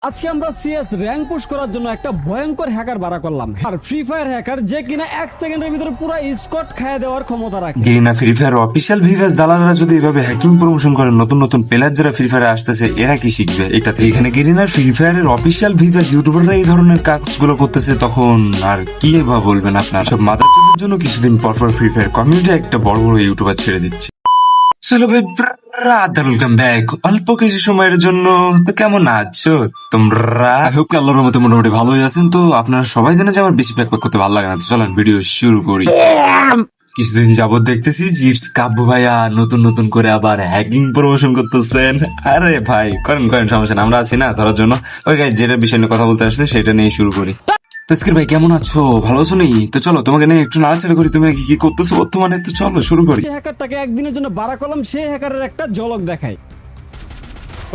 আজকে আমরা CS rank push করার জন্য একটা ভয়ঙ্কর হ্যাকার বাড়া করলাম, আর ফ্রি ফায়ার হ্যাকার যে কিনা 1 সেকেন্ডের ভিতরে পুরো স্কোয়াড খাইয়ে দেওয়ার ক্ষমতা রাখে। Garena free fire official Vivas দালালরা যদি এভাবে হ্যাকিং প্রমোশন করে, নতুন নতুন প্লেয়ার যারা ফ্রি ফায়ারে আসতেছে এরা কি শিখবে এটাতে? এখানে গেরিনা ফ্রি ফায়ারের অফিসিয়াল ভিভাস ইউটিউবাররা এই ধরনের কাজগুলো করতেছে, তখন আর কি বা বলবেন আপনার? সব মাদারচোদের জন্য কিছুদিন পর পর ফ্রি ফায়ার কমিউনিটি একটা বড় বড় ইউটিউবার ছেড়ে দিচ্ছে। চলো ভাই ব্রাদার, ওয়েলকাম ব্যাক। অল্প কিছু সময়ের জন্য তো কেমন আছো তোমরা? আই হোপ আল্লাহর রহমতে মোটামুটি ভালোই আছেন। তো আপনারা সবাই জানেন যে আমার বেশি প্যাক করতে ভালো লাগে না, তো চলেন ভিডিও শুরু করি। কিছুদিন যাবত দেখতেছি জিটস কাব্য ভাইয়া নতুন নতুন করে আবার হ্যাকিং প্রমোশন করতেছেন। আরে ভাই করেন করেন, সমস্যা না, আমরা আছি না ধরার জন্য। ওই গাইস, যেটা বিষয় নিয়ে কথা বলতে আসছে সেটা নিয়ে শুরু করি। তো স্কির ভাই কেমন আছো? ভালো আছো নি? তো চলো তোমাকে নিয়ে একটু নাড়াচাড়া করি, তুমি কি কি করতেছো বর্তমানে। তো চলো শুরু করি। যে হ্যাকারটাকে একদিনের জন্য বাড়া করলাম, সেই হ্যাকারের একটা ঝলক দেখাই।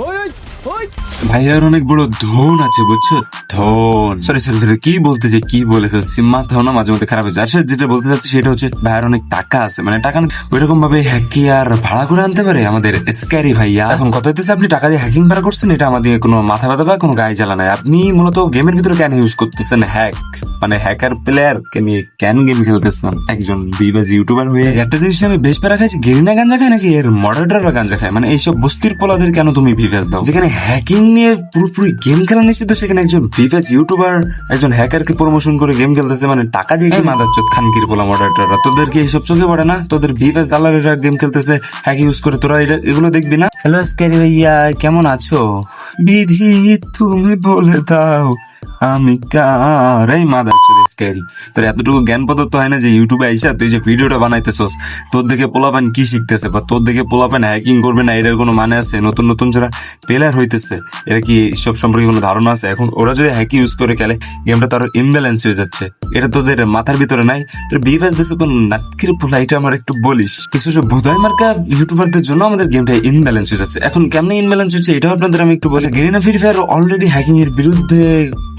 ওই ওই ওই ভাইয়ার অনেক বড় ধন আছে, বুঝছো? ধন, সরি সরি সরি, কি বলতে যে কি বলে ফেলছি, মাথাও না মাঝে মধ্যে খারাপ হয়েছে। আসলে যেটা বলতে চাচ্ছি সেটা হচ্ছে ভাইয়ার অনেক টাকা আছে, মানে টাকা ওই রকম ভাবে হ্যাকি আর ভাড়া করে আনতে পারে আমাদের স্ক্যারি ভাইয়া। এখন কথা হইতেছে, আপনি টাকা দিয়ে হ্যাকিং ভাড়া করছেন, এটা আমাদের কোনো মাথা ব্যথা বা কোনো গায়ে জ্বালা নাই। আপনি মূলত গেমের ভিতরে কেন ইউজ করতেছেন হ্যাক, মানে হ্যাকার প্লেয়ার কে নিয়ে কেন গেম খেলতেছেন একজন বিবাজ ইউটিউবার হয়ে? একটা জিনিস আমি বেশ প্যারা খাইছি, গেরিনা গাঞ্জা খায় নাকি এর মডারেটররা গাঞ্জা খায়? মানে এইসব বস্তির পোলাদের কেন তুমি ভিভাস দাও? যেখানে হ্যাকিং নিয়ে পুরোপুরি গেম খেলা নিশ্চিত, সেখানে একজন ভিভাস ইউটিউবার একজন হ্যাকারকে প্রমোশন করে গেম খেলতেছে, মানে টাকা দিয়ে। মাদারচোদ খানকির পোলা মডারেটররা, তোদেরকে এইসব চোখে পড়ে না? তোদের ভিভাস দালালেরা গেম খেলতেছে হ্যাক ইউজ করে, তোরা এগুলো দেখবি না? হ্যালো স্ক্যারি ভাইয়া, কেমন আছো? বিধি তুমি বলে দাও আমি কার? এই মাদারচোদ স্ক্যারি, তোর এতটুকু জ্ঞান পদার্থ হয় না যে ইউটিউবে আইসা তুই যে ভিডিওটা বানাইতেছস, তোর দেখে পোলাপান কি শিখতেছে বা তোর দেখে পোলাপান হ্যাকিং করবে না এটার কোনো মানে আছে? নতুন নতুন যারা প্লেয়ার হইতেছে এরা কি সব সম্পর্কে কোনো ধারণা আছে? এখন ওরা যদি হ্যাকি ইউজ করে খেলে, গেমটা তো আরো ইমব্যালেন্স হয়ে যাচ্ছে। এটা তোদের মাথার ভিতরে নাই? তোর বিভাস দেশে কোন নাটকির পোলা, এটা আমার একটু বলিস। কিছু ভুদাই মার্কা ইউটিউবারদের জন্য আমাদের গেমটা ইমব্যালেন্স হয়ে যাচ্ছে। এখন কেমনে ইমব্যালেন্স হচ্ছে এটাও আপনাদের আমি একটু বলি। Garena free fire already hacking এর বিরুদ্ধে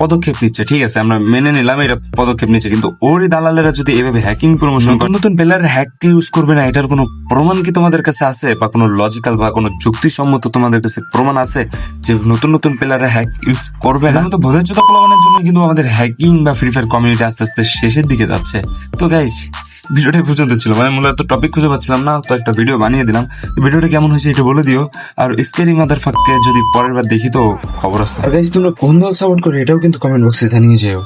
পদক্ষেপ নিচ্ছে, ঠিক আছে, আমরা মেনে নিলাম এটা পদক্ষেপ নিচ্ছে, কিন্তু ওরই দালালেরা যদি এভাবে হ্যাকিং প্রমোশন করে, নতুন প্লেয়ার হ্যাক ইউজ করবে না, এটার কোনো প্রমাণ কি তোমাদের কাছে আছে? বা কোনো লজিক্যাল বা কোনো যুক্তিসম্মত তোমাদের কাছে প্রমাণ আছে যে নতুন নতুন প্লেয়াররা হ্যাক ইউজ করবে না? তো বোধাচ্যত প্রমাণের জন্য কিন্তু আমাদের হ্যাকিং বা ফ্রি ফায়ার কমিউনিটি আস্তে আস্তে শেষের দিকে যাচ্ছে। তো গাইজ, ভিডিওটা পর্যন্ত ছিল, মানে মূলত টপিক খুঁজে পাচ্ছিলাম না, তো একটা ভিডিও বানিয়ে দিলাম। ভিডিওটা কেমন হয়েছে এটা বলে দিও, আর স্ক্যারি মাদার ফাককে যদি পরের বার দেখি তো খবর আছে। আর গাইজ, তোমরা কোন দল সাপোর্ট করে এটাও কিন্তু কমেন্ট বক্সে জানিয়ে যেও।